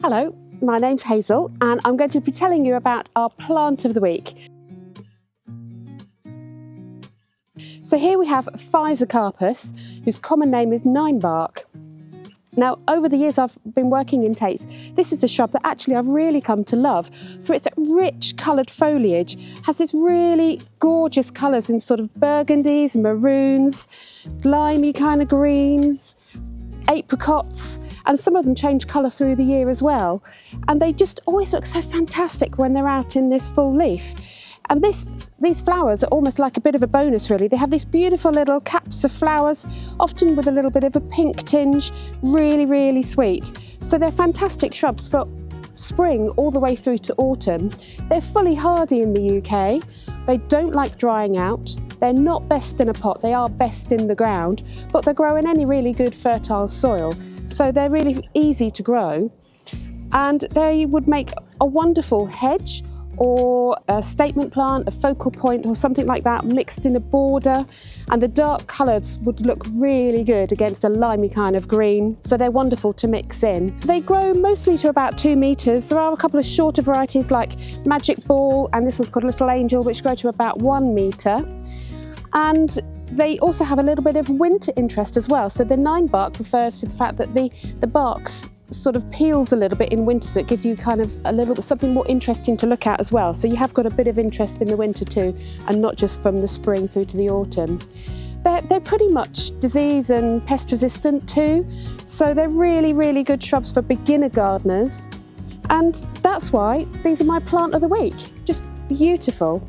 Hello, my name's Hazel and I'm going to be telling you about our plant of the week. So here we have Physocarpus, whose common name is Ninebark. Now, over the years I've been working in Tates, this is a shrub that actually I've really come to love for its rich coloured foliage. Has this really gorgeous colours in sort of burgundies, maroons, limey kind of greens, apricots, and some of them change colour through the year as well. And they just always look so fantastic when they're out in this full leaf. And these flowers are almost like a bit of a bonus really. They have these beautiful little caps of flowers, often with a little bit of a pink tinge, really, really sweet. So they're fantastic shrubs for spring all the way through to autumn. They're fully hardy in the UK. They don't like drying out. They're not best in a pot, they are best in the ground, but they grow in any really good fertile soil. So they're really easy to grow. And they would make a wonderful hedge or a statement plant, a focal point or something like that, mixed in a border, and the dark colours would look really good against a limey kind of green, so they're wonderful to mix in. They grow mostly to about 2 metres. There are a couple of shorter varieties like Magic Ball, and this one's called Little Angel, which grow to about 1 metre. And they also have a little bit of winter interest as well. So the Ninebark refers to the fact that the bark sort of peels a little bit in winter, so it gives you kind of a little bit something more interesting to look at as well. So you have got a bit of interest in the winter too, and not just from the spring through to the autumn. They're pretty much disease and pest resistant too, so they're really, really good shrubs for beginner gardeners. And that's why these are my plant of the week. Just beautiful.